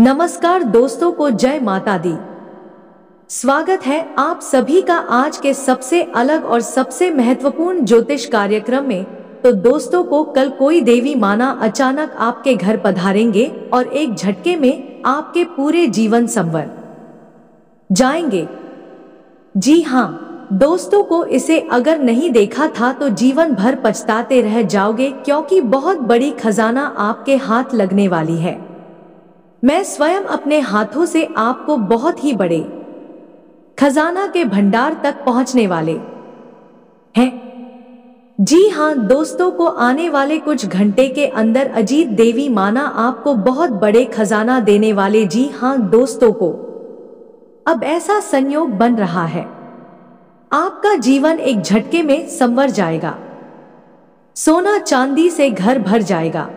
नमस्कार दोस्तों को जय माता दी। स्वागत है आप सभी का आज के सबसे अलग और सबसे महत्वपूर्ण ज्योतिष कार्यक्रम में। तो दोस्तों को कल कोई देवी माना अचानक आपके घर पधारेंगे और एक झटके में आपके पूरे जीवन संवर जाएंगे। जी हाँ दोस्तों को इसे अगर नहीं देखा था तो जीवन भर पछताते रह जाओगे, क्योंकि बहुत बड़ी खजाना आपके हाथ लगने वाली है। मैं स्वयं अपने हाथों से आपको बहुत ही बड़े खजाना के भंडार तक पहुंचने वाले हैं। जी हाँ दोस्तों को आने वाले कुछ घंटे के अंदर अजीत देवी माना आपको बहुत बड़े खजाना देने वाले। जी हाँ दोस्तों को अब ऐसा संयोग बन रहा है, आपका जीवन एक झटके में संवर जाएगा, सोना चांदी से घर भर जाएगा।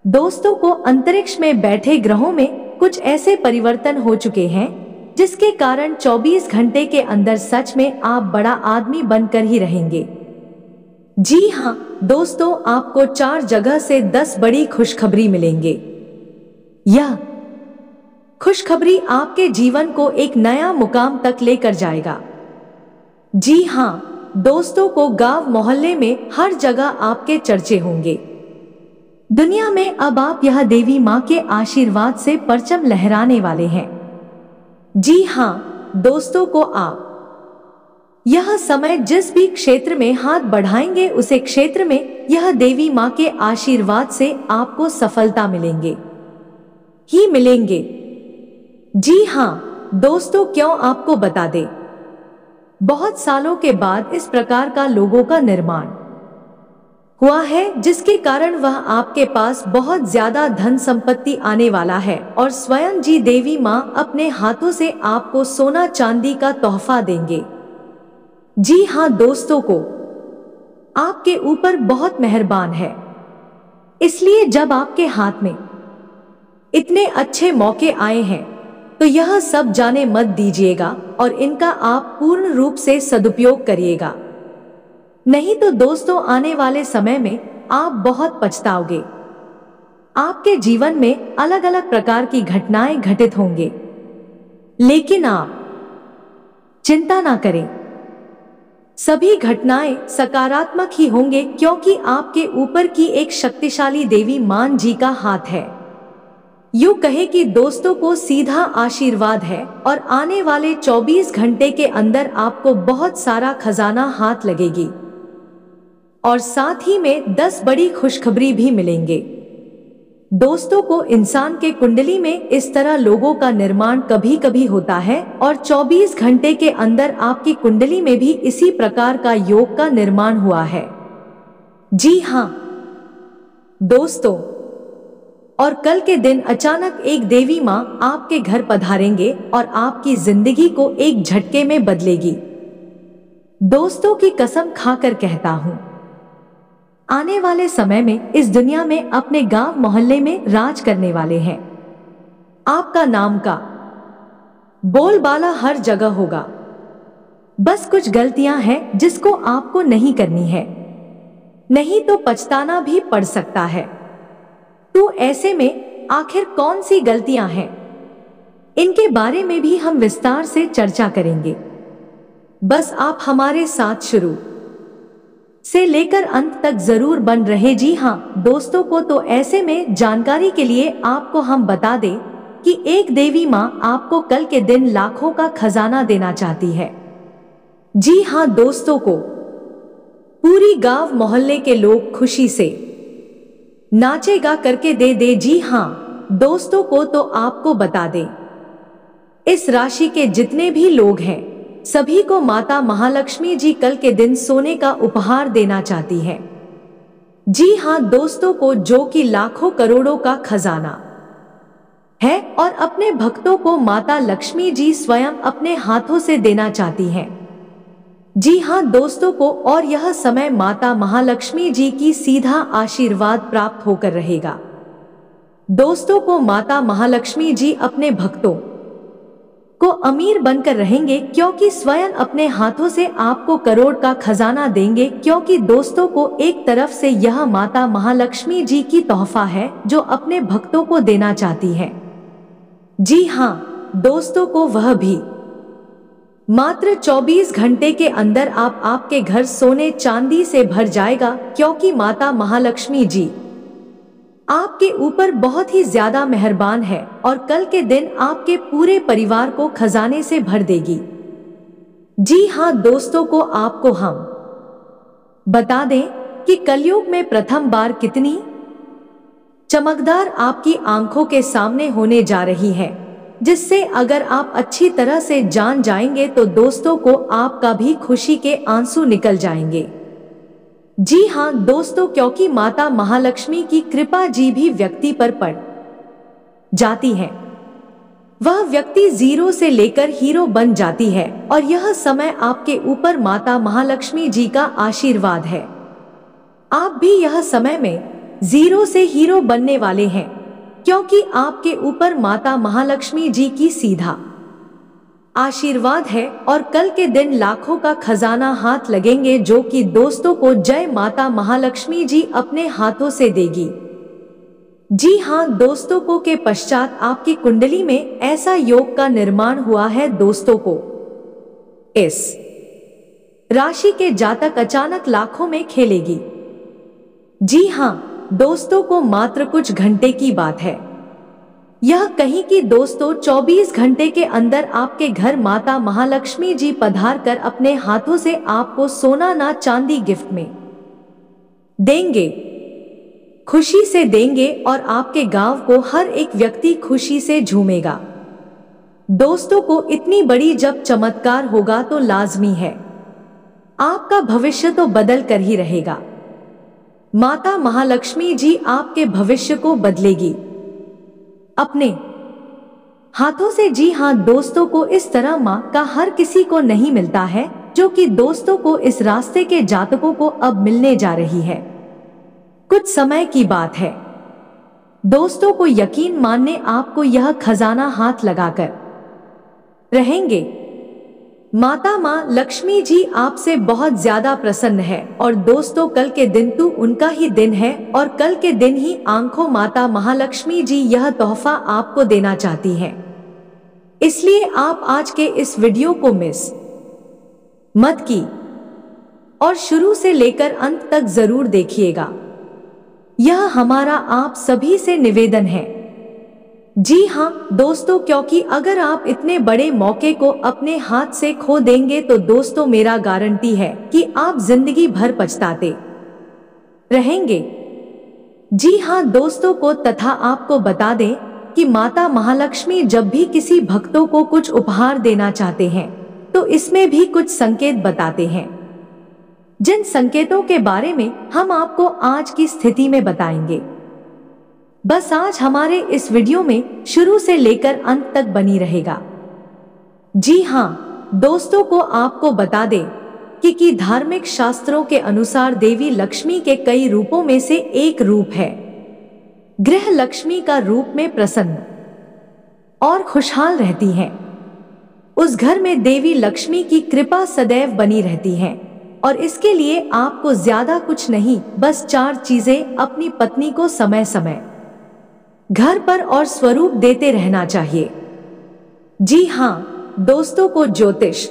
दोस्तों को अंतरिक्ष में बैठे ग्रहों में कुछ ऐसे परिवर्तन हो चुके हैं जिसके कारण 24 घंटे के अंदर सच में आप बड़ा आदमी बनकर ही रहेंगे। जी हाँ दोस्तों आपको 4 जगह से 10 बड़ी खुशखबरी मिलेंगे। यह खुशखबरी आपके जीवन को एक नया मुकाम तक लेकर जाएगा। जी हाँ दोस्तों को गांव मोहल्ले में हर जगह आपके चर्चे होंगे। दुनिया में अब आप यह देवी माँ के आशीर्वाद से परचम लहराने वाले हैं। जी हाँ दोस्तों को आप यह समय जिस भी क्षेत्र में हाथ बढ़ाएंगे उसे क्षेत्र में यह देवी माँ के आशीर्वाद से आपको सफलता मिलेंगे ही मिलेंगे। जी हाँ दोस्तों क्यों आपको बता दें, बहुत सालों के बाद इस प्रकार का लोगों का निर्माण हुआ है जिसके कारण वह आपके पास बहुत ज्यादा धन संपत्ति आने वाला है और स्वयं जी देवी माँ अपने हाथों से आपको सोना चांदी का तोहफा देंगे। जी हाँ दोस्तों को आपके ऊपर बहुत मेहरबान है, इसलिए जब आपके हाथ में इतने अच्छे मौके आए हैं तो यह सब जाने मत दीजिएगा और इनका आप पूर्ण रूप से सदुपयोग करिएगा, नहीं तो दोस्तों आने वाले समय में आप बहुत पछताओगे। आपके जीवन में अलग अलग प्रकार की घटनाएं घटित होंगे, लेकिन आप चिंता ना करें, सभी घटनाएं सकारात्मक ही होंगे, क्योंकि आपके ऊपर की एक शक्तिशाली देवी मां जी का हाथ है। यूं कहे कि दोस्तों को सीधा आशीर्वाद है और आने वाले 24 घंटे के अंदर आपको बहुत सारा खजाना हाथ लगेगी और साथ ही में 10 बड़ी खुशखबरी भी मिलेंगे। दोस्तों को इंसान के कुंडली में इस तरह लोगों का निर्माण कभी कभी होता है और 24 घंटे के अंदर आपकी कुंडली में भी इसी प्रकार का योग का निर्माण हुआ है। जी हाँ दोस्तों, और कल के दिन अचानक एक देवी माँ आपके घर पधारेंगे और आपकी जिंदगी को एक झटके में बदलेगी। दोस्तों की कसम खाकर कहता हूँ, आने वाले समय में इस दुनिया में अपने गांव मोहल्ले में राज करने वाले हैं। आपका नाम का बोलबाला हर जगह होगा। बस कुछ गलतियां हैं जिसको आपको नहीं करनी है, नहीं तो पछताना भी पड़ सकता है। तो ऐसे में आखिर कौन सी गलतियां हैं, इनके बारे में भी हम विस्तार से चर्चा करेंगे। बस आप हमारे साथ शुरू से लेकर अंत तक जरूर बन रहे। जी हाँ दोस्तों को तो ऐसे में जानकारी के लिए आपको हम बता दें कि एक देवी माँ आपको कल के दिन लाखों का खजाना देना चाहती है। जी हाँ दोस्तों को पूरी गांव मोहल्ले के लोग खुशी से नाचेगा करके दे। जी हाँ दोस्तों को तो आपको बता दें, इस राशि के जितने भी लोग हैं सभी को माता महालक्ष्मी जी कल के दिन सोने का उपहार देना चाहती है। जी हाँ दोस्तों को जो कि लाखों करोड़ों का खजाना है और अपने भक्तों को माता लक्ष्मी जी स्वयं अपने हाथों से देना चाहती हैं। जी हाँ दोस्तों को, और यह समय माता महालक्ष्मी जी की सीधा आशीर्वाद प्राप्त होकर रहेगा। दोस्तों को माता महालक्ष्मी जी अपने भक्तों को अमीर बनकर रहेंगे, क्योंकि स्वयं अपने हाथों से आपको करोड़ का खजाना देंगे। क्योंकि दोस्तों को एक तरफ से यह माता महालक्ष्मी जी की तोहफा है जो अपने भक्तों को देना चाहती है। जी हाँ दोस्तों को वह भी मात्र 24 घंटे के अंदर आपके घर सोने चांदी से भर जाएगा, क्योंकि माता महालक्ष्मी जी आपके ऊपर बहुत ही ज्यादा मेहरबान है और कल के दिन आपके पूरे परिवार को खजाने से भर देगी। जी हाँ दोस्तों को आपको हम बता दें कि कलयुग में प्रथम बार कितनी चमकदार आपकी आंखों के सामने होने जा रही है, जिससे अगर आप अच्छी तरह से जान जाएंगे तो दोस्तों को आपका भी खुशी के आंसू निकल जाएंगे। जी हाँ दोस्तों, क्योंकि माता महालक्ष्मी की कृपा जी भी व्यक्ति पर पड़ जाती है, वह व्यक्ति जीरो से लेकर हीरो बन जाती है और यह समय आपके ऊपर माता महालक्ष्मी जी का आशीर्वाद है। आप भी यह समय में जीरो से हीरो बनने वाले हैं, क्योंकि आपके ऊपर माता महालक्ष्मी जी की सीधा आशीर्वाद है और कल के दिन लाखों का खजाना हाथ लगेंगे, जो कि दोस्तों को जय माता महालक्ष्मी जी अपने हाथों से देगी। जी हाँ दोस्तों को के पश्चात आपकी कुंडली में ऐसा योग का निर्माण हुआ है दोस्तों को इस राशि के जातक अचानक लाखों में खेलेगी। जी हाँ दोस्तों को मात्र कुछ घंटे की बात है, यह कहीं कि दोस्तों 24 घंटे के अंदर आपके घर माता महालक्ष्मी जी पधार कर अपने हाथों से आपको सोना ना चांदी गिफ्ट में देंगे, खुशी से देंगे और आपके गांव को हर एक व्यक्ति खुशी से झूमेगा। दोस्तों को इतनी बड़ी जब चमत्कार होगा तो लाजमी है आपका भविष्य तो बदल कर ही रहेगा। माता महालक्ष्मी जी आपके भविष्य को बदलेगी अपने हाथों से। जी हाँ दोस्तों को इस तरह माँ का हर किसी को नहीं मिलता है, जो कि दोस्तों को इस रास्ते के जातकों को अब मिलने जा रही है। कुछ समय की बात है दोस्तों को यकीन मानने आपको यह खजाना हाथ लगाकर रहेंगे। माता माँ लक्ष्मी जी आपसे बहुत ज्यादा प्रसन्न है और दोस्तों कल के दिन तो उनका ही दिन है और कल के दिन ही आंखों माता महालक्ष्मी जी यह तोहफा आपको देना चाहती हैं। इसलिए आप आज के इस वीडियो को मिस मत की और शुरू से लेकर अंत तक जरूर देखिएगा, यह हमारा आप सभी से निवेदन है। जी हाँ दोस्तों, क्योंकि अगर आप इतने बड़े मौके को अपने हाथ से खो देंगे तो दोस्तों मेरा गारंटी है कि आप जिंदगी भर पछताते रहेंगे। जी हाँ दोस्तों को तथा आपको बता दें कि माता महालक्ष्मी जब भी किसी भक्तों को कुछ उपहार देना चाहते हैं तो इसमें भी कुछ संकेत बताते हैं, जिन संकेतों के बारे में हम आपको आज की स्थिति में बताएंगे। बस आज हमारे इस वीडियो में शुरू से लेकर अंत तक बनी रहेगा। जी हाँ दोस्तों को आपको बता दें कि धार्मिक शास्त्रों के अनुसार देवी लक्ष्मी के कई रूपों में से एक रूप है गृह लक्ष्मी का रूप में प्रसन्न और खुशहाल रहती हैं। उस घर में देवी लक्ष्मी की कृपा सदैव बनी रहती है और इसके लिए आपको ज्यादा कुछ नहीं, बस 4 चीजें अपनी पत्नी को समय समय घर पर और स्वरूप देते रहना चाहिए। जी हाँ दोस्तों को ज्योतिष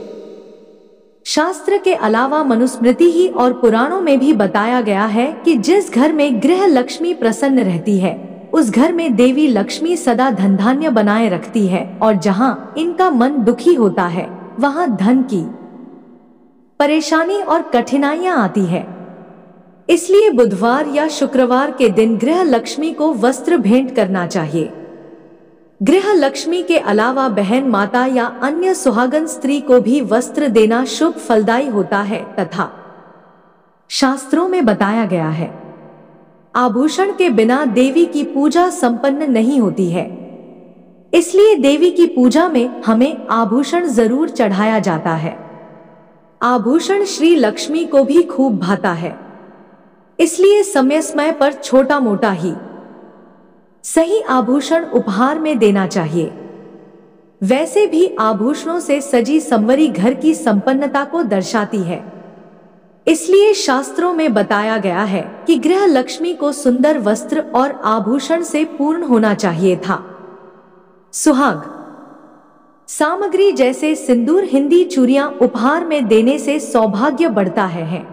शास्त्र के अलावा मनुस्मृति ही और पुराणों में भी बताया गया है कि जिस घर में गृह लक्ष्मी प्रसन्न रहती है उस घर में देवी लक्ष्मी सदा धन धान्य बनाए रखती है और जहां इनका मन दुखी होता है वहां धन की परेशानी और कठिनाइयां आती है। इसलिए बुधवार या शुक्रवार के दिन गृह लक्ष्मी को वस्त्र भेंट करना चाहिए। गृह लक्ष्मी के अलावा बहन माता या अन्य सुहागन स्त्री को भी वस्त्र देना शुभ फलदायी होता है तथा शास्त्रों में बताया गया है आभूषण के बिना देवी की पूजा संपन्न नहीं होती है। इसलिए देवी की पूजा में हमें आभूषण जरूर चढ़ाया जाता है। आभूषण श्री लक्ष्मी को भी खूब भाता है, इसलिए समय पर छोटा मोटा ही सही आभूषण उपहार में देना चाहिए। वैसे भी आभूषणों से सजी संवरी घर की संपन्नता को दर्शाती है। इसलिए शास्त्रों में बताया गया है कि गृह लक्ष्मी को सुंदर वस्त्र और आभूषण से पूर्ण होना चाहिए था। सुहाग सामग्री जैसे सिंदूर, हिंदी चूड़ियां उपहार में देने से सौभाग्य बढ़ता है।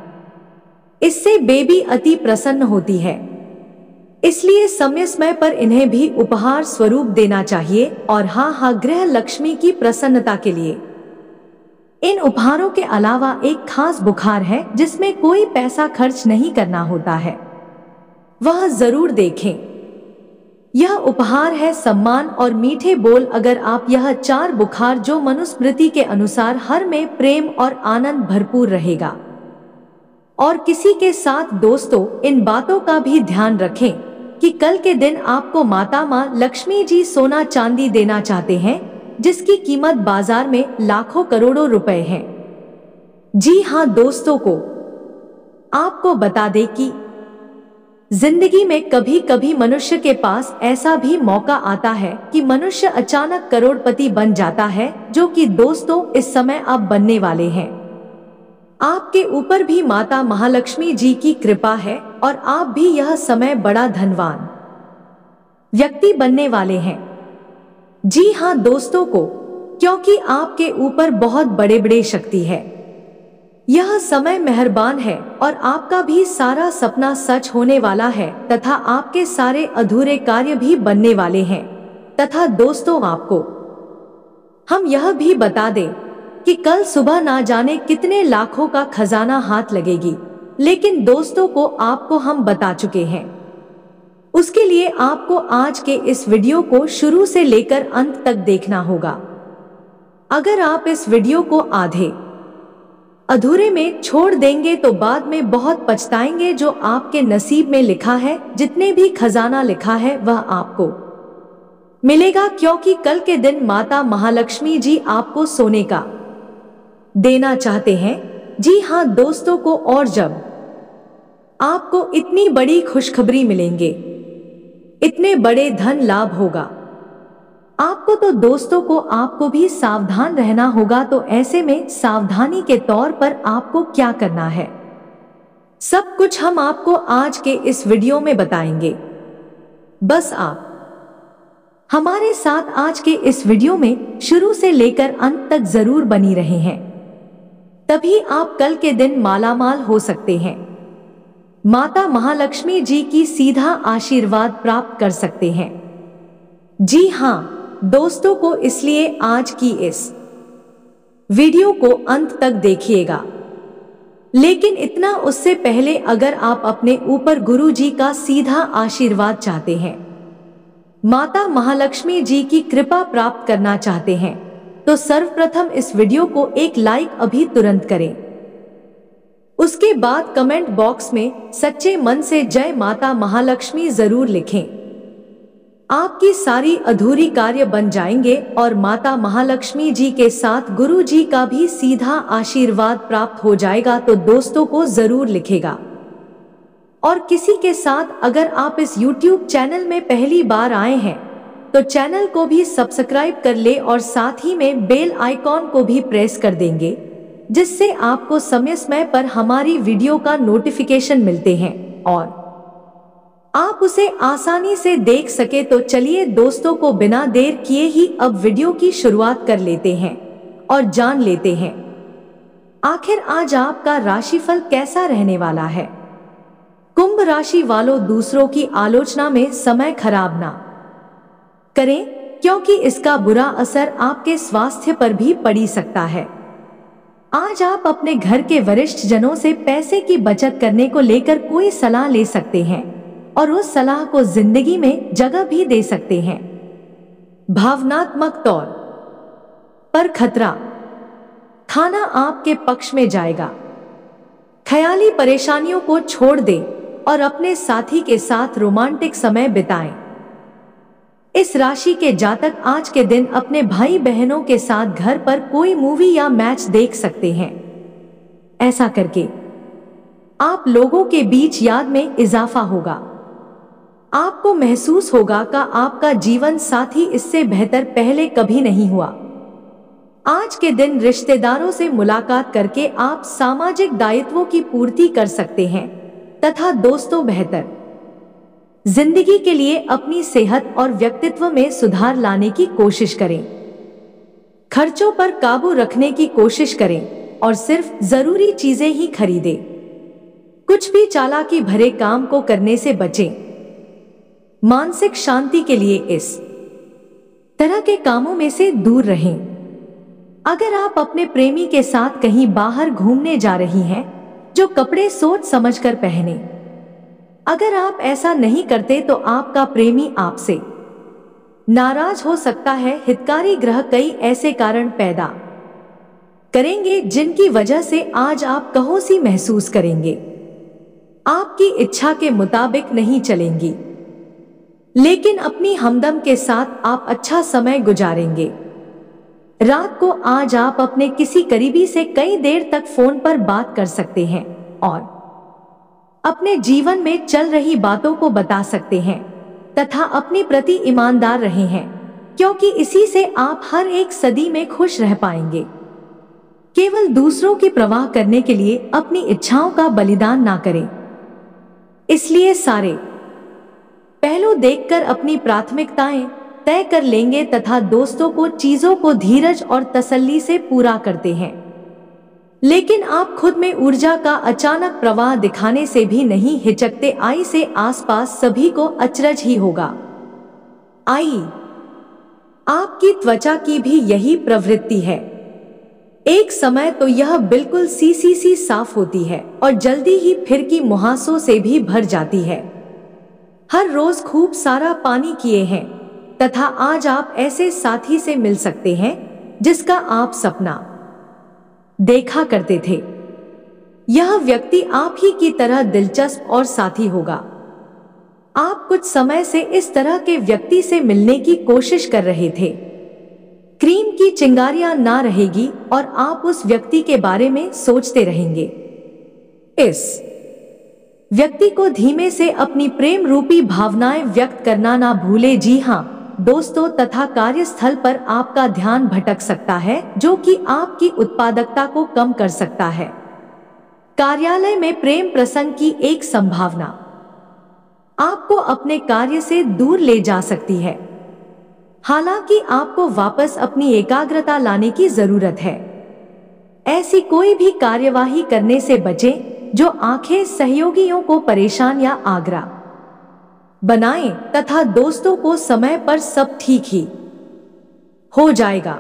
इससे बेबी अति प्रसन्न होती है, इसलिए समय समय पर इन्हें भी उपहार स्वरूप देना चाहिए। और हाँ, गृह लक्ष्मी की प्रसन्नता के लिए इन उपहारों के अलावा एक खास बुखार है जिसमें कोई पैसा खर्च नहीं करना होता है, वह जरूर देखें। यह उपहार है सम्मान और मीठे बोल। अगर आप यह 4 बुखार जो मनुस्मृति के अनुसार हर में प्रेम और आनंद भरपूर रहेगा। और किसी के साथ दोस्तों इन बातों का भी ध्यान रखें कि कल के दिन आपको माता मां लक्ष्मी जी सोना चांदी देना चाहते हैं, जिसकी कीमत बाजार में लाखों करोड़ों रुपए है। जी हाँ दोस्तों, को आपको बता दें कि जिंदगी में कभी कभी मनुष्य के पास ऐसा भी मौका आता है कि मनुष्य अचानक करोड़पति बन जाता है, जो कि दोस्तों इस समय आप बनने वाले हैं। आपके ऊपर भी माता महालक्ष्मी जी की कृपा है और आप भी यह समय बड़ा धनवान व्यक्ति बनने वाले हैं। जी हाँ दोस्तों, को क्योंकि आपके ऊपर बहुत बड़े बड़े शक्ति है। यह समय मेहरबान है और आपका भी सारा सपना सच होने वाला है तथा आपके सारे अधूरे कार्य भी बनने वाले हैं। तथा दोस्तों आपको हम यह भी बता दें कि कल सुबह ना जाने कितने लाखों का खजाना हाथ लगेगी, लेकिन दोस्तों को आपको हम बता चुके हैं। उसके लिए आपको आज के इस वीडियो को शुरू से लेकर अंत तक देखना होगा। अगर आप इस वीडियो को आधे अधूरे में छोड़ देंगे तो बाद में बहुत पछताएंगे। जो आपके नसीब में लिखा है, जितने भी खजाना लिखा है, वह आपको मिलेगा, क्योंकि कल के दिन माता महालक्ष्मी जी आपको सोने का देना चाहते हैं। जी हाँ दोस्तों को, और जब आपको इतनी बड़ी खुशखबरी मिलेंगे, इतने बड़े धन लाभ होगा आपको, तो दोस्तों को आपको भी सावधान रहना होगा। तो ऐसे में सावधानी के तौर पर आपको क्या करना है, सब कुछ हम आपको आज के इस वीडियो में बताएंगे। बस आप हमारे साथ आज के इस वीडियो में शुरू से लेकर अंत तक जरूर बनी रहे हैं, तभी आप कल के दिन मालामाल हो सकते हैं। माता महालक्ष्मी जी की सीधा आशीर्वाद प्राप्त कर सकते हैं। जी हाँ दोस्तों को, इसलिए आज की इस वीडियो को अंत तक देखिएगा। लेकिन इतना उससे पहले, अगर आप अपने ऊपर गुरु जी का सीधा आशीर्वाद चाहते हैं, माता महालक्ष्मी जी की कृपा प्राप्त करना चाहते हैं, तो सर्वप्रथम इस वीडियो को एक लाइक अभी तुरंत करें। उसके बाद कमेंट बॉक्स में सच्चे मन से जय माता महालक्ष्मी जरूर लिखें। आपकी सारी अधूरी कार्य बन जाएंगे और माता महालक्ष्मी जी के साथ गुरु जी का भी सीधा आशीर्वाद प्राप्त हो जाएगा। तो दोस्तों को जरूर लिखेगा। और किसी के साथ अगर आप इस YouTube चैनल में पहली बार आए हैं तो चैनल को भी सब्सक्राइब कर ले और साथ ही में बेल आइकॉन को भी प्रेस कर देंगे, जिससे आपको समय समय पर हमारी वीडियो का नोटिफिकेशन मिलते हैं और आप उसे आसानी से देख सके। तो चलिए दोस्तों को बिना देर किए ही अब वीडियो की शुरुआत कर लेते हैं और जान लेते हैं आखिर आज आपका राशिफल कैसा रहने वाला है। कुंभ राशि वालों, दूसरों की आलोचना में समय खराब ना करें, क्योंकि इसका बुरा असर आपके स्वास्थ्य पर भी पड़ सकता है। आज आप अपने घर के वरिष्ठ जनों से पैसे की बचत करने को लेकर कोई सलाह ले सकते हैं और उस सलाह को जिंदगी में जगह भी दे सकते हैं। भावनात्मक तौर पर खतरा खाना आपके पक्ष में जाएगा। ख्याली परेशानियों को छोड़ दें और अपने साथी के साथ रोमांटिक समय बिताएं। इस राशि के जातक आज के दिन अपने भाई बहनों के साथ घर पर कोई मूवी या मैच देख सकते हैं। ऐसा करके आप लोगों के बीच याद में इजाफा होगा। आपको महसूस होगा कि आपका जीवन साथी इससे बेहतर पहले कभी नहीं हुआ। आज के दिन रिश्तेदारों से मुलाकात करके आप सामाजिक दायित्वों की पूर्ति कर सकते हैं तथा दोस्तों बेहतर जिंदगी के लिए अपनी सेहत और व्यक्तित्व में सुधार लाने की कोशिश करें। खर्चों पर काबू रखने की कोशिश करें और सिर्फ जरूरी चीजें ही खरीदें। कुछ भी चालाकी भरे काम को करने से बचें। मानसिक शांति के लिए इस तरह के कामों में से दूर रहें। अगर आप अपने प्रेमी के साथ कहीं बाहर घूमने जा रही हैं, जो कपड़े सोच समझकर पहने। अगर आप ऐसा नहीं करते तो आपका प्रेमी आपसे नाराज हो सकता है। हितकारी ग्रह कई ऐसे कारण पैदा करेंगे जिनकी वजह से आज आप कहोसी महसूस करेंगे। आपकी इच्छा के मुताबिक नहीं चलेंगी, लेकिन अपनी हमदम के साथ आप अच्छा समय गुजारेंगे। रात को आज आप अपने किसी करीबी से कई देर तक फोन पर बात कर सकते हैं और अपने जीवन में चल रही बातों को बता सकते हैं तथा अपने प्रति ईमानदार रहे हैं, क्योंकि इसी से आप हर एक सदी में खुश रह पाएंगे। केवल दूसरों की परवाह करने के लिए अपनी इच्छाओं का बलिदान ना करें। इसलिए सारे पहलू देखकर अपनी प्राथमिकताएं तय कर लेंगे तथा दोस्तों को चीजों को धीरज और तसल्ली से पूरा करते हैं। लेकिन आप खुद में ऊर्जा का अचानक प्रवाह दिखाने से भी नहीं हिचकते। आई से आसपास सभी को अचरज ही होगा। आई, आपकी त्वचा की भी यही प्रवृत्ति है। एक समय तो यह बिल्कुल सी साफ होती है और जल्दी ही फिर की मुहासों से भी भर जाती है। हर रोज खूब सारा पानी किए हैं तथा आज आप ऐसे साथी से मिल सकते हैं जिसका आप सपना देखा करते थे। यह व्यक्ति आप ही की तरह दिलचस्प और साथी होगा। आप कुछ समय से इस तरह के व्यक्ति से मिलने की कोशिश कर रहे थे। क्रीम की चिंगारियां ना रहेगी और आप उस व्यक्ति के बारे में सोचते रहेंगे। इस व्यक्ति को धीमे से अपनी प्रेम रूपी भावनाएं व्यक्त करना ना भूले। जी हाँ दोस्तों, तथा कार्यस्थल पर आपका ध्यान भटक सकता है, जो कि आपकी उत्पादकता को कम कर सकता है। कार्यालय में प्रेम प्रसंग की एक संभावना आपको अपने कार्य से दूर ले जा सकती है। हालांकि आपको वापस अपनी एकाग्रता लाने की जरूरत है। ऐसी कोई भी कार्यवाही करने से बचें जो आंखें सहयोगियों को परेशान या आगरा बनाएं तथा दोस्तों को समय पर सब ठीक ही हो जाएगा।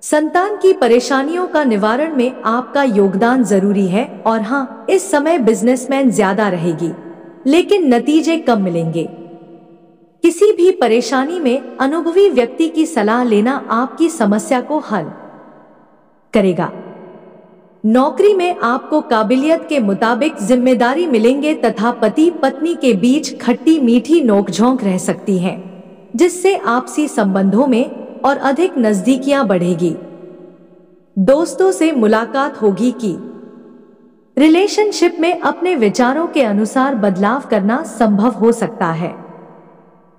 संतान की परेशानियों का निवारण में आपका योगदान जरूरी है और हाँ, इस समय बिजनेसमैन ज्यादा रहेगी, लेकिन नतीजे कम मिलेंगे। किसी भी परेशानी में अनुभवी व्यक्ति की सलाह लेना आपकी समस्या को हल करेगा। नौकरी में आपको काबिलियत के मुताबिक जिम्मेदारी मिलेंगे तथा पति पत्नी के बीच खट्टी मीठी नोकझोंक रह सकती है, जिससे आपसी संबंधों में और अधिक नजदीकियां बढ़ेगी। दोस्तों से मुलाकात होगी कि रिलेशनशिप में अपने विचारों के अनुसार बदलाव करना संभव हो सकता है।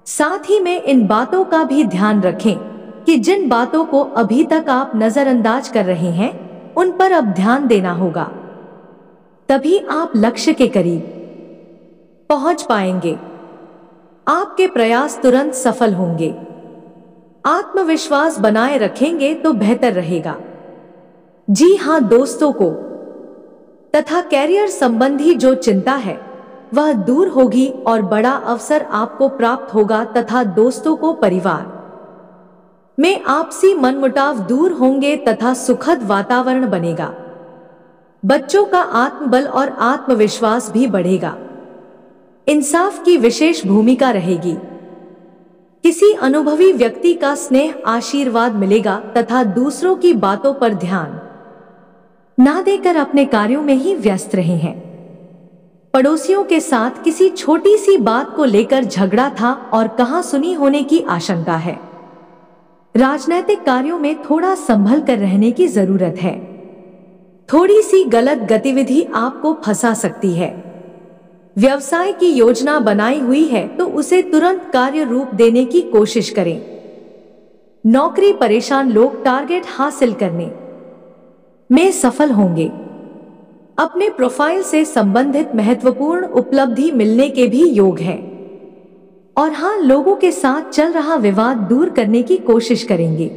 साथ ही में इन बातों का भी ध्यान रखें कि जिन बातों को अभी तक आप नजरअंदाज कर रहे हैं उन पर अब ध्यान देना होगा, तभी आप लक्ष्य के करीब पहुंच पाएंगे। आपके प्रयास तुरंत सफल होंगे। आत्मविश्वास बनाए रखेंगे तो बेहतर रहेगा। जी हां दोस्तों को तथा कैरियर संबंधी जो चिंता है वह दूर होगी और बड़ा अवसर आपको प्राप्त होगा तथा दोस्तों को परिवार में आपसी मनमुटाव दूर होंगे तथा सुखद वातावरण बनेगा। बच्चों का आत्मबल और आत्मविश्वास भी बढ़ेगा। इंसाफ की विशेष भूमिका रहेगी। किसी अनुभवी व्यक्ति का स्नेह आशीर्वाद मिलेगा तथा दूसरों की बातों पर ध्यान ना देकर अपने कार्यों में ही व्यस्त रहे हैं। पड़ोसियों के साथ किसी छोटी सी बात को लेकर झगड़ा था और कहासुनी होने की आशंका है। राजनैतिक कार्यों में थोड़ा संभल कर रहने की जरूरत है। थोड़ी सी गलत गतिविधि आपको फंसा सकती है। व्यवसाय की योजना बनाई हुई है तो उसे तुरंत कार्य रूप देने की कोशिश करें। नौकरी परेशान लोग टारगेट हासिल करने में सफल होंगे। अपने प्रोफाइल से संबंधित महत्वपूर्ण उपलब्धि मिलने के भी योग हैं। और हाँ, लोगों के साथ चल रहा विवाद दूर करने की कोशिश करेंगे।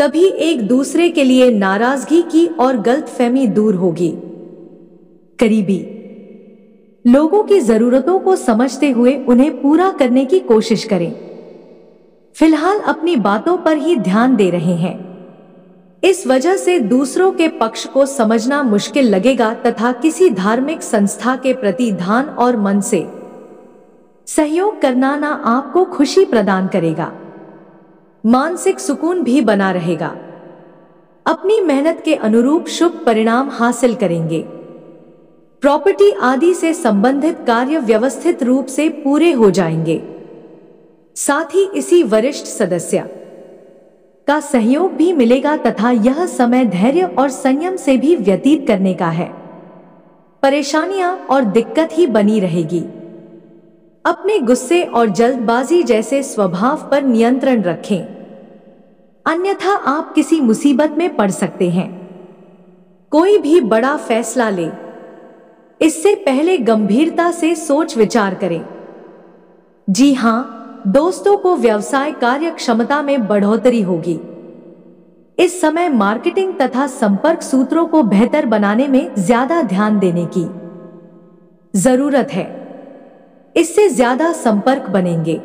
तभी एक दूसरे के लिए नाराजगी की और गलतफहमी दूर होगी। करीबी लोगों की जरूरतों को समझते हुए उन्हें पूरा करने की कोशिश करें। फिलहाल अपनी बातों पर ही ध्यान दे रहे हैं। इस वजह से दूसरों के पक्ष को समझना मुश्किल लगेगा तथा किसी धार्मिक संस्था के प्रति ध्यान और मन से सहयोग करना ना आपको खुशी प्रदान करेगा, मानसिक सुकून भी बना रहेगा। अपनी मेहनत के अनुरूप शुभ परिणाम हासिल करेंगे। प्रॉपर्टी आदि से संबंधित कार्य व्यवस्थित रूप से पूरे हो जाएंगे। साथ ही इसी वरिष्ठ सदस्य का सहयोग भी मिलेगा तथा यह समय धैर्य और संयम से भी व्यतीत करने का है। परेशानियां और दिक्कत ही बनी रहेगी। अपने गुस्से और जल्दबाजी जैसे स्वभाव पर नियंत्रण रखें, अन्यथा आप किसी मुसीबत में पड़ सकते हैं। कोई भी बड़ा फैसला ले, इससे पहले गंभीरता से सोच विचार करें। जी हाँ दोस्तों, को व्यवसाय कार्य क्षमता में बढ़ोतरी होगी। इस समय मार्केटिंग तथा संपर्क सूत्रों को बेहतर बनाने में ज्यादा ध्यान देने की जरूरत है। इससे ज्यादा संपर्क बनेंगे।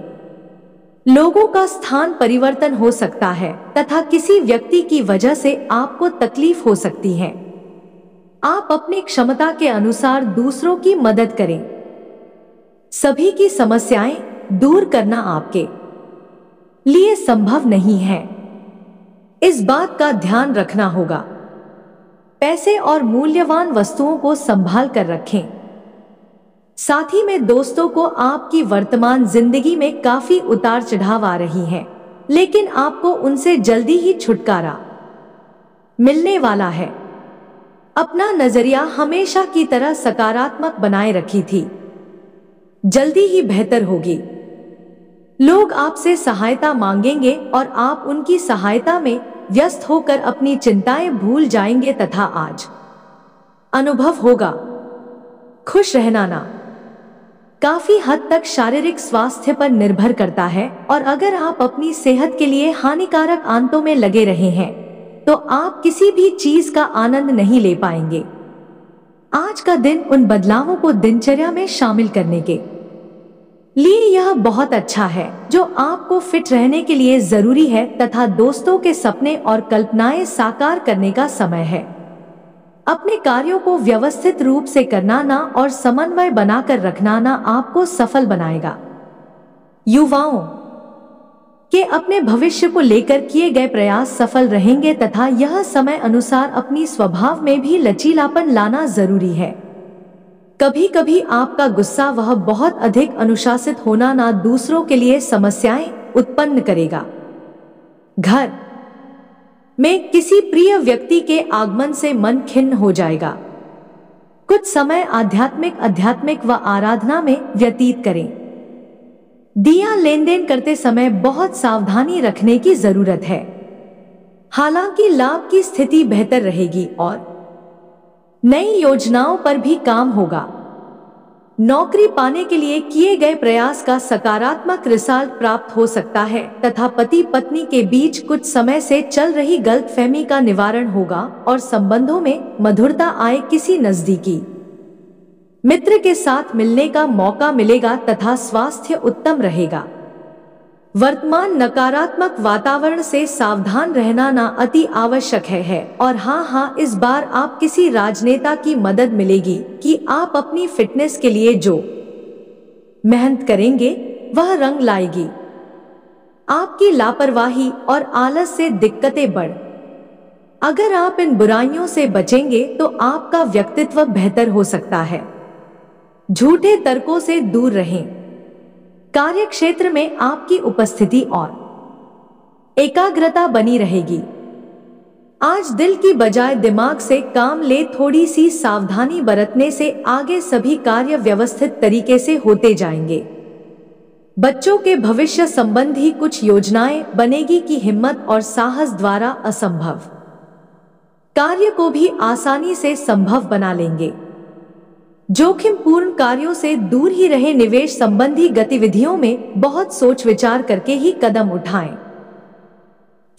लोगों का स्थान परिवर्तन हो सकता है तथा किसी व्यक्ति की वजह से आपको तकलीफ हो सकती है। आप अपनी क्षमता के अनुसार दूसरों की मदद करें। सभी की समस्याएं दूर करना आपके लिए संभव नहीं है, इस बात का ध्यान रखना होगा। पैसे और मूल्यवान वस्तुओं को संभाल कर रखें। साथ ही में दोस्तों को आपकी वर्तमान जिंदगी में काफी उतार चढ़ाव आ रही है, लेकिन आपको उनसे जल्दी ही छुटकारा मिलने वाला है। अपना नजरिया हमेशा की तरह सकारात्मक बनाए रखी थी, जल्दी ही बेहतर होगी। लोग आपसे सहायता मांगेंगे और आप उनकी सहायता में व्यस्त होकर अपनी चिंताएं भूल जाएंगे तथा आज अनुभव होगा खुश रहना ना काफी हद तक शारीरिक स्वास्थ्य पर निर्भर करता है, और अगर आप अपनी सेहत के लिए हानिकारक आंतों में लगे रहे हैं तो आप किसी भी चीज का आनंद नहीं ले पाएंगे। आज का दिन उन बदलावों को दिनचर्या में शामिल करने के लिए यह बहुत अच्छा है जो आपको फिट रहने के लिए जरूरी है तथा दोस्तों के सपने और कल्पनाएं साकार करने का समय है। अपने कार्यों को व्यवस्थित रूप से करना ना और समन्वय बनाकर रखना ना आपको सफल बनाएगा। युवाओं के अपने भविष्य को लेकर किए गए प्रयास सफल रहेंगे तथा यह समय अनुसार अपनी स्वभाव में भी लचीलापन लाना जरूरी है। कभी कभी आपका गुस्सा वह बहुत अधिक अनुशासित होना ना दूसरों के लिए समस्याएं उत्पन्न करेगा। घर में किसी प्रिय व्यक्ति के आगमन से मन खिन्न हो जाएगा। कुछ समय आध्यात्मिक व आराधना में व्यतीत करें। दिया लेन देन करते समय बहुत सावधानी रखने की जरूरत है। हालांकि लाभ की स्थिति बेहतर रहेगी और नई योजनाओं पर भी काम होगा। नौकरी पाने के लिए किए गए प्रयास का सकारात्मक रिजल्ट प्राप्त हो सकता है तथा पति पत्नी के बीच कुछ समय से चल रही गलतफहमी का निवारण होगा और संबंधों में मधुरता आए। किसी नजदीकी मित्र के साथ मिलने का मौका मिलेगा तथा स्वास्थ्य उत्तम रहेगा। वर्तमान नकारात्मक वातावरण से सावधान रहना ना अति आवश्यक है। और हाँ, इस बार आप किसी राजनेता की मदद मिलेगी कि आप अपनी फिटनेस के लिए जो मेहनत करेंगे वह रंग लाएगी। आपकी लापरवाही और आलस से दिक्कतें बढ़। अगर आप इन बुराइयों से बचेंगे तो आपका व्यक्तित्व बेहतर हो सकता है। झूठे तर्कों से दूर रहें। कार्य क्षेत्र में आपकी उपस्थिति और एकाग्रता बनी रहेगी। आज दिल की बजाय दिमाग से काम ले। थोड़ी सी सावधानी बरतने से आगे सभी कार्य व्यवस्थित तरीके से होते जाएंगे। बच्चों के भविष्य संबंधी कुछ योजनाएं बनेगी कि हिम्मत और साहस द्वारा असंभव कार्य को भी आसानी से संभव बना लेंगे। जोखिमपूर्ण कार्यों से दूर ही रहे। निवेश संबंधी गतिविधियों में बहुत सोच विचार करके ही कदम उठाएं।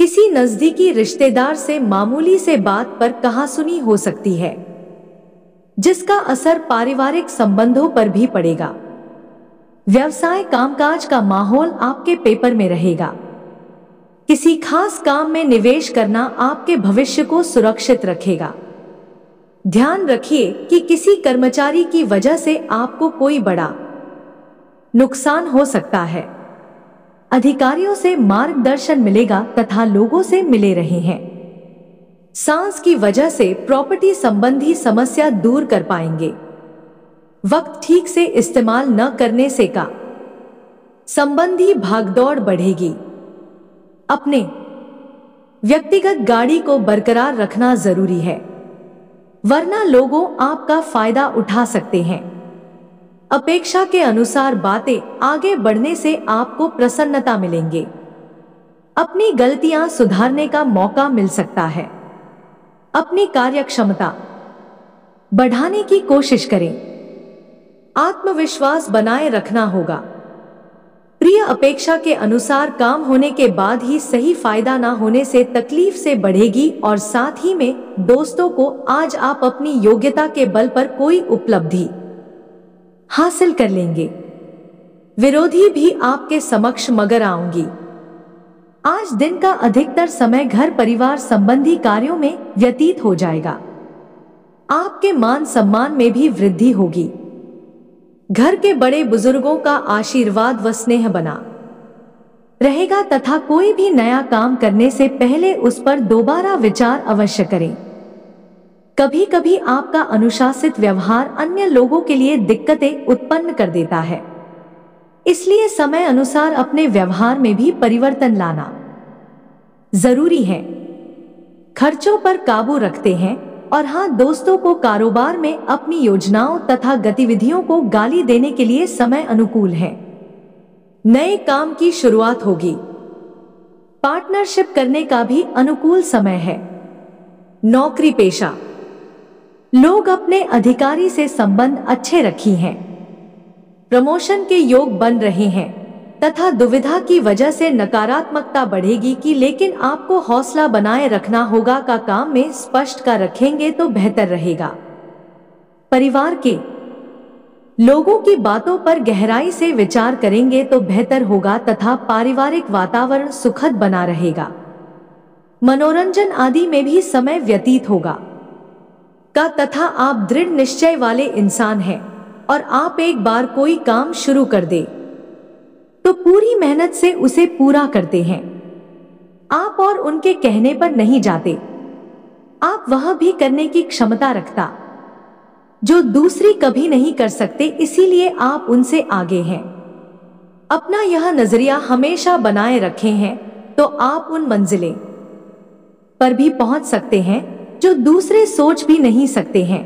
किसी नजदीकी रिश्तेदार से मामूली से बात पर कहासुनी हो सकती है, जिसका असर पारिवारिक संबंधों पर भी पड़ेगा। व्यवसाय कामकाज का माहौल आपके पेपर में रहेगा। किसी खास काम में निवेश करना आपके भविष्य को सुरक्षित रखेगा। ध्यान रखिए कि किसी कर्मचारी की वजह से आपको कोई बड़ा नुकसान हो सकता है। अधिकारियों से मार्गदर्शन मिलेगा तथा लोगों से मिले रहे हैं। सांस की वजह से प्रॉपर्टी संबंधी समस्या दूर कर पाएंगे। वक्त ठीक से इस्तेमाल न करने से का संबंधी भागदौड़ बढ़ेगी। अपने व्यक्तिगत गाड़ी को बरकरार रखना जरूरी है, वरना लोगों आपका फायदा उठा सकते हैं। अपेक्षा के अनुसार बातें आगे बढ़ने से आपको प्रसन्नता मिलेंगे। अपनी गलतियां सुधारने का मौका मिल सकता है। अपनी कार्यक्षमता बढ़ाने की कोशिश करें। आत्मविश्वास बनाए रखना होगा। प्रिय अपेक्षा के अनुसार काम होने के बाद ही सही फायदा ना होने से तकलीफ से बढ़ेगी और साथ ही में दोस्तों को आज आप अपनी योग्यता के बल पर कोई उपलब्धि हासिल कर लेंगे। विरोधी भी आपके समक्ष मगर आऊंगी। आज दिन का अधिकतर समय घर परिवार संबंधी कार्यों में व्यतीत हो जाएगा। आपके मान सम्मान में भी वृद्धि होगी। घर के बड़े बुजुर्गों का आशीर्वाद व स्नेह बना रहेगा तथा कोई भी नया काम करने से पहले उस पर दोबारा विचार अवश्य करें। कभी कभी आपका अनुशासित व्यवहार अन्य लोगों के लिए दिक्कतें उत्पन्न कर देता है, इसलिए समय अनुसार अपने व्यवहार में भी परिवर्तन लाना जरूरी है। खर्चों पर काबू रखते हैं और हाँ, दोस्तों को कारोबार में अपनी योजनाओं तथा गतिविधियों को गाली देने के लिए समय अनुकूल है। नए काम की शुरुआत होगी। पार्टनरशिप करने का भी अनुकूल समय है। नौकरी पेशा लोग अपने अधिकारी से संबंध अच्छे रखी हैं। प्रमोशन के योग बन रहे हैं तथा दुविधा की वजह से नकारात्मकता बढ़ेगी कि लेकिन आपको हौसला बनाए रखना होगा। का काम में स्पष्ट का रखेंगे तो बेहतर रहेगा। परिवार के लोगों की बातों पर गहराई से विचार करेंगे तो बेहतर होगा तथा पारिवारिक वातावरण सुखद बना रहेगा। मनोरंजन आदि में भी समय व्यतीत होगा का तथा आप दृढ़ निश्चय वाले इंसान हैं और आप एक बार कोई काम शुरू कर दे तो पूरी मेहनत से उसे पूरा करते हैं। आप और उनके कहने पर नहीं जाते। आप वह भी करने की क्षमता रखता जो दूसरी कभी नहीं कर सकते, इसीलिए आप उनसे आगे हैं। अपना यह नजरिया हमेशा बनाए रखे हैं तो आप उन मंजिलें पर भी पहुंच सकते हैं जो दूसरे सोच भी नहीं सकते हैं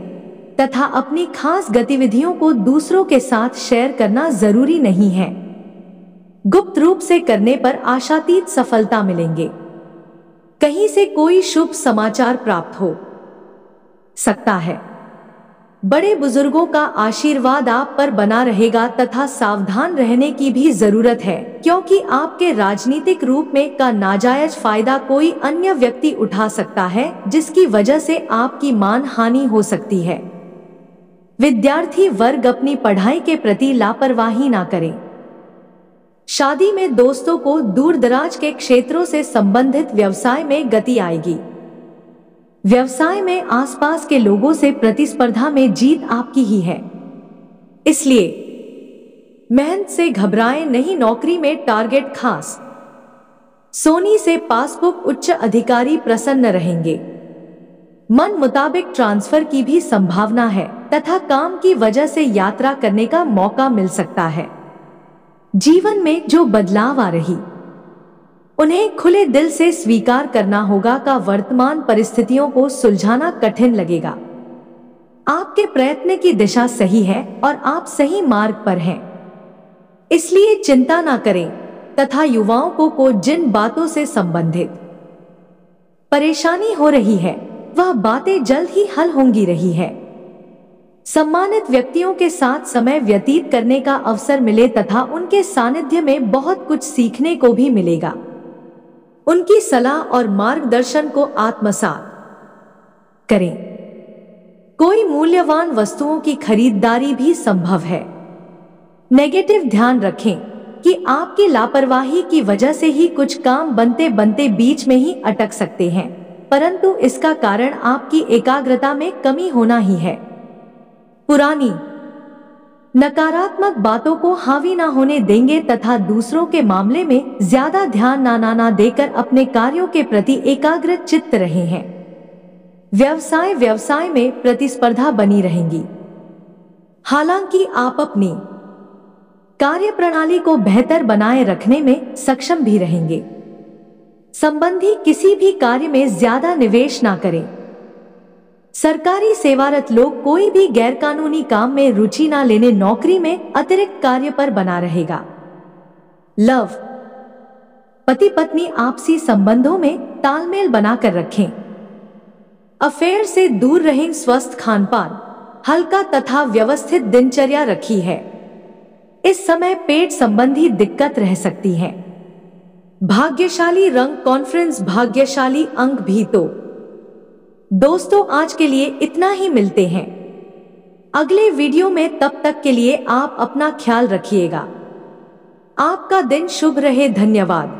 तथा अपनी खास गतिविधियों को दूसरों के साथ शेयर करना जरूरी नहीं है। गुप्त रूप से करने पर आशातीत सफलता मिलेंगे। कहीं से कोई शुभ समाचार प्राप्त हो सकता है। बड़े बुजुर्गों का आशीर्वाद आप पर बना रहेगा तथा सावधान रहने की भी जरूरत है, क्योंकि आपके राजनीतिक रूप में का नाजायज फायदा कोई अन्य व्यक्ति उठा सकता है, जिसकी वजह से आपकी मान हानि हो सकती है। विद्यार्थी वर्ग अपनी पढ़ाई के प्रति लापरवाही ना करें। शादी में दोस्तों को दूर दराज के क्षेत्रों से संबंधित व्यवसाय में गति आएगी। व्यवसाय में आसपास के लोगों से प्रतिस्पर्धा में जीत आपकी ही है, इसलिए मेहनत से घबराएं नहीं। नौकरी में टारगेट खास सोनी से पासबुक उच्च अधिकारी प्रसन्न रहेंगे। मन मुताबिक ट्रांसफर की भी संभावना है तथा काम की वजह से यात्रा करने का मौका मिल सकता है। जीवन में जो बदलाव आ रही उन्हें खुले दिल से स्वीकार करना होगा। का वर्तमान परिस्थितियों को सुलझाना कठिन लगेगा। आपके प्रयत्न की दिशा सही है और आप सही मार्ग पर हैं, इसलिए चिंता ना करें तथा युवाओं को जिन बातों से संबंधित परेशानी हो रही है वह बातें जल्द ही हल होंगी रही है। सम्मानित व्यक्तियों के साथ समय व्यतीत करने का अवसर मिले तथा उनके सानिध्य में बहुत कुछ सीखने को भी मिलेगा। उनकी सलाह और मार्गदर्शन को आत्मसात करें। कोई मूल्यवान वस्तुओं की खरीदारी भी संभव है। नेगेटिव ध्यान रखें कि आपकी लापरवाही की वजह से ही कुछ काम बनते बनते बीच में ही अटक सकते हैं, परंतु इसका कारण आपकी एकाग्रता में कमी होना ही है। पुरानी नकारात्मक बातों को हावी ना होने देंगे तथा दूसरों के मामले में ज्यादा ध्यान ना देकर अपने कार्यों के प्रति एकाग्र चित्त रहे हैं। व्यवसाय में प्रतिस्पर्धा बनी रहेंगी। हालांकि आप अपनी कार्यप्रणाली को बेहतर बनाए रखने में सक्षम भी रहेंगे। संबंधी किसी भी कार्य में ज्यादा निवेश ना करें। सरकारी सेवारत लोग कोई भी गैरकानूनी काम में रुचि ना लेने नौकरी में अतिरिक्त कार्य पर बना रहेगा। लव, पति पत्नी आपसी संबंधों में तालमेल बनाकर रखें। अफेयर से दूर रहें। स्वस्थ खानपान, हल्का तथा व्यवस्थित दिनचर्या रखी है। इस समय पेट संबंधी दिक्कत रह सकती है। भाग्यशाली रंग कॉन्फ्रेंस, भाग्यशाली अंक भी। तो दोस्तों आज के लिए इतना ही, मिलते हैं अगले वीडियो में। तब तक के लिए आप अपना ख्याल रखिएगा। आपका दिन शुभ रहे। धन्यवाद।